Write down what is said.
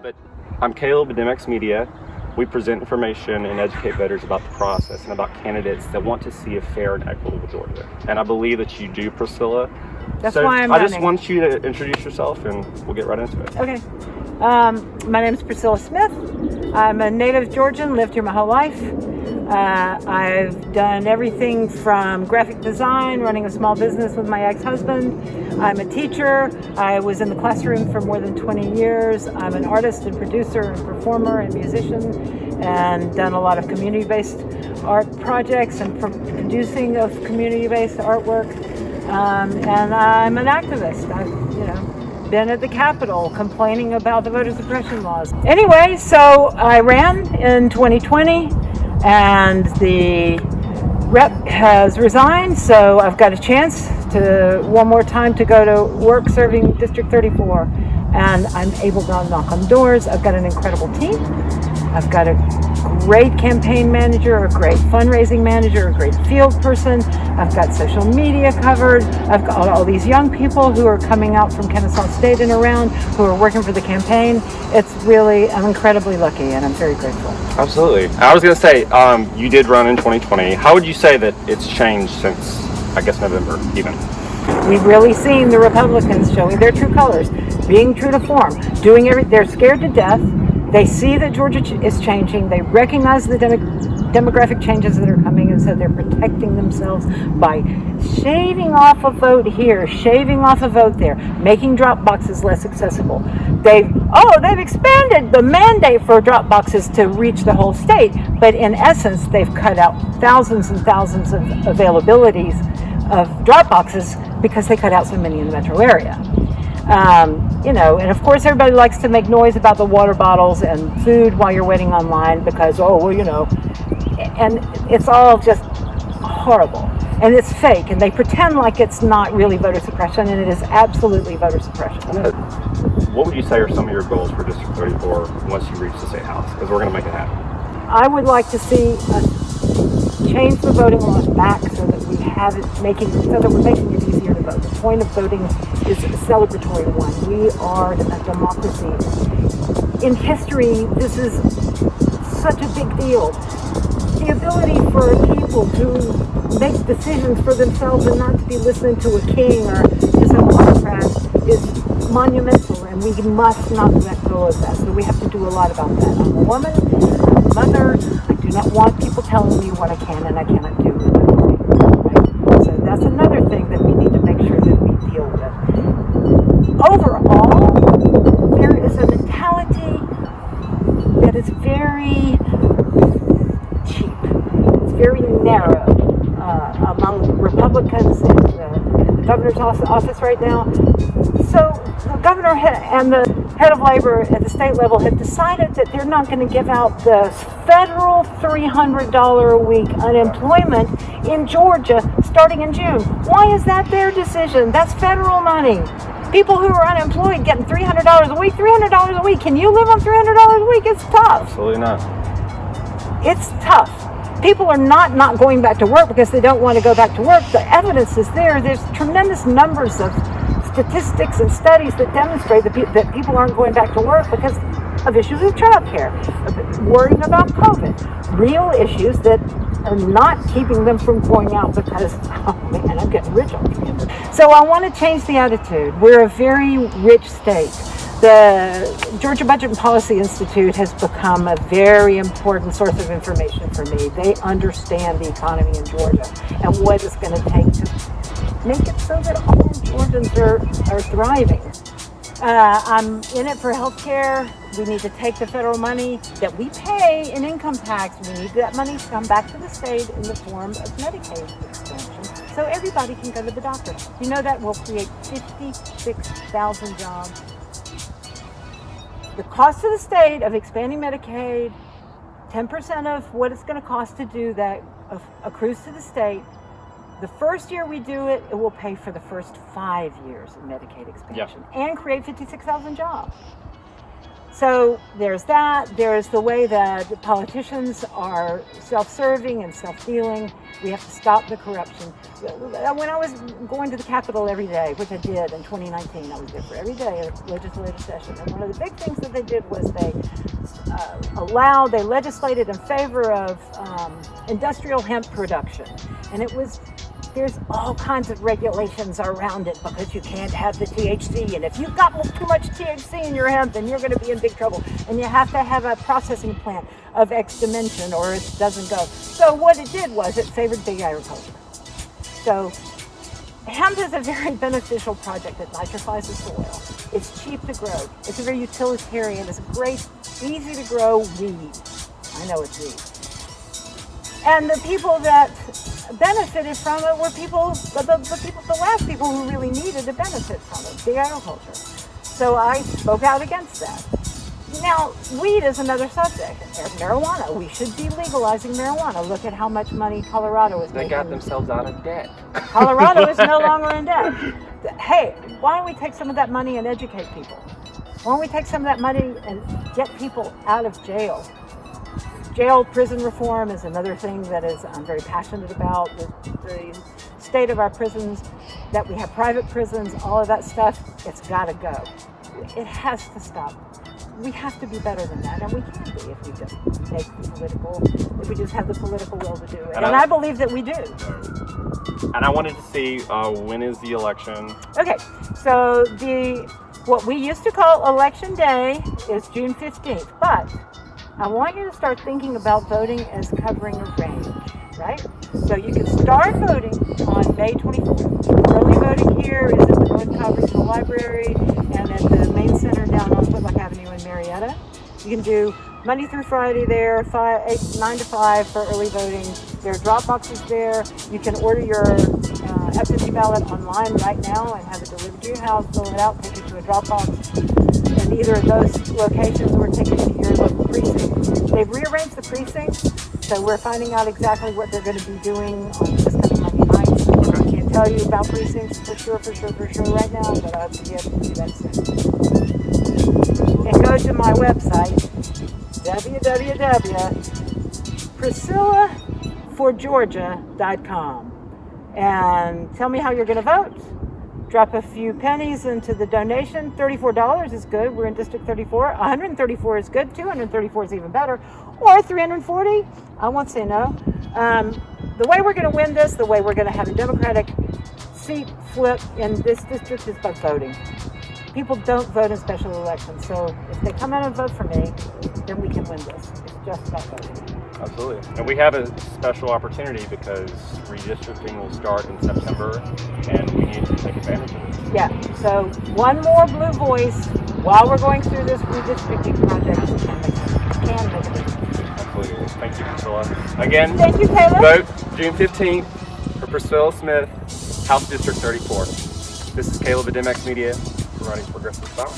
But I'm Caleb at DemX Media. We present information and educate voters about the process and about candidates that want to see a fair and equitable Georgia. And I believe that you do, Priscilla. That's why I'm running. I just want you to introduce yourself and we'll get right into it. Okay. My name is Priscilla Smith. I'm a native Georgian, lived here my whole life. I've done everything from graphic design, running a small business with my ex-husband. I'm a teacher. I was in the classroom for more than 20 years. I'm an artist and producer and performer and musician, and done a lot of community-based art projects and producing of community-based artwork. And I'm an activist. I've been at the Capitol complaining about the voter suppression laws. Anyway, so I ran in 2020. And the rep has resigned, so I've got a chance to one more time to go to work serving District 34. And I'm able to knock on doors. I've got an incredible team. I've got a great campaign manager, a great fundraising manager, a great field person. I've got social media covered. I've got all these young people who are coming out from Kennesaw State and around who are working for the campaign. I'm incredibly lucky, and I'm very grateful. Absolutely. I was going to say, you did run in 2020. How would you say that it's changed since, I guess, November even? We've really seen the Republicans showing their true colors, being true to form, they're scared to death. They see that Georgia is changing. They recognize the demographic changes that are coming, and so they're protecting themselves by shaving off a vote here, shaving off a vote there, making drop boxes less accessible. They've expanded the mandate for drop boxes to reach the whole state, but in essence, they've cut out thousands and thousands of availabilities of drop boxes because they cut out so many in the metro area. And of course everybody likes to make noise about the water bottles and food while you're waiting online because, and it's all just horrible. And it's fake, and they pretend like it's not really voter suppression, and it is absolutely voter suppression. What would you say are some of your goals for District 34 once you reach the State House? Because we're going to make it happen. I would like to see us change the voting laws back so that we're making it easier to vote. The point of voting is a celebratory one. We are a democracy. In history, this is such a big deal. The ability for people to make decisions for themselves and not to be listening to a king or to some autocrat is monumental, and we must not let go of that. So we have to do a lot about that. I'm a woman, I'm a mother. I do not want people telling me what I can and I cannot do. Right? So that's another thing that we need to make sure that we deal with. Overall, there is a mentality that is very cheap. It's very narrow among Republicans in the governor's office right now. So the governor and the head of labor at the state level have decided that they're not going to give out the federal $300 a week unemployment in Georgia starting in June. Why is that their decision? That's federal money. People who are unemployed getting $300 a week, $300 a week. Can you live on $300 a week? It's tough. Absolutely not. It's tough. People are not going back to work because they don't want to go back to work. The evidence is there. There's tremendous numbers of statistics and studies that demonstrate that people aren't going back to work because of issues of childcare, worrying about COVID, real issues that are not keeping them from going out because, oh man, I'm getting rich on campus. So I want to change the attitude. We're a very rich state. The Georgia Budget and Policy Institute has become a very important source of information for me. They understand the economy in Georgia and what it's going to take to make it so that all Georgians are thriving. I'm in it for health care. We need to take the federal money that we pay in income tax. We need that money to come back to the state in the form of Medicaid expansion so everybody can go to the doctor. You know that will create 56,000 jobs. The cost to the state of expanding Medicaid, 10% of what it's going to cost to do that accrues to the state. The first year we do it, it will pay for the first 5 years of Medicaid expansion and create 56,000 jobs. So there's that. There's the way that politicians are self-serving and self-dealing. We have to stop the corruption. When I was going to the Capitol every day, which I did in 2019, I was there for every day of legislative session. And one of the big things that they did was they legislated in favor of industrial hemp production. And there's all kinds of regulations around it because you can't have the THC. And if you've got too much THC in your hemp, then you're going to be in big trouble. And you have to have a processing plant of X dimension or it doesn't go. So what it did was it favored big agriculture. So hemp is a very beneficial project. It nitrifies the soil. It's cheap to grow. It's a very utilitarian. It's a great, easy to grow weed. I know it's weed. And the people that benefited from it were the last people who really needed to benefit from it, big agriculture. So I spoke out against that. Now, weed is another subject. Marijuana. We should be legalizing marijuana. Look at how much money Colorado is making. They got themselves out of debt. Colorado is no longer in debt. Hey, why don't we take some of that money and educate people? Why don't we take some of that money and get people out of jail? Prison reform is another thing that I'm very passionate about. The state of our prisons, that we have private prisons, all of that stuff, it's got to go. It has to stop. We have to be better than that, and we can be if we just if we just have the political will to do it. And I believe that we do. And I wanted to see when is the election? Okay, so what we used to call Election Day is June 15th, but I want you to start thinking about voting as covering a range, right? So you can start voting on May 24th. Early voting here is at the North Cobb Regional Library and at the main center down on Whitlock Avenue in Marietta. You can do Monday through Friday there, 9 to 5 for early voting. There are drop boxes there. You can order your absentee ballot online right now and have it delivered to your house, fill it out, take it to a drop box in either of those locations or take it to your local precinct. They've rearranged the precincts, so we're finding out exactly what they're going to be doing on this coming Monday night. I can't tell you about precincts for sure right now, but I'll be able to do that soon. And go to my website, www.priscillaforgeorgia.com, and tell me how you're going to vote. Drop a few pennies into the donation. $34 is good. We're in District 34. 134 is good. 234 is even better. Or 340. I won't say no. The way we're going to win this, the way we're going to have a Democratic seat flip in this district is by voting. People don't vote in special elections. So if they come out and vote for me, then we can win this. It's just about voting. Absolutely. And we have a special opportunity because redistricting will start in September and we need to take advantage of it. Yeah, so one more blue voice while we're going through this redistricting project can make a difference. Absolutely. Thank you, Priscilla. Again, thank you, Caleb. Vote June 15th for Priscilla Smith, House District 34. This is Caleb at DemX Media, providing progressive thought.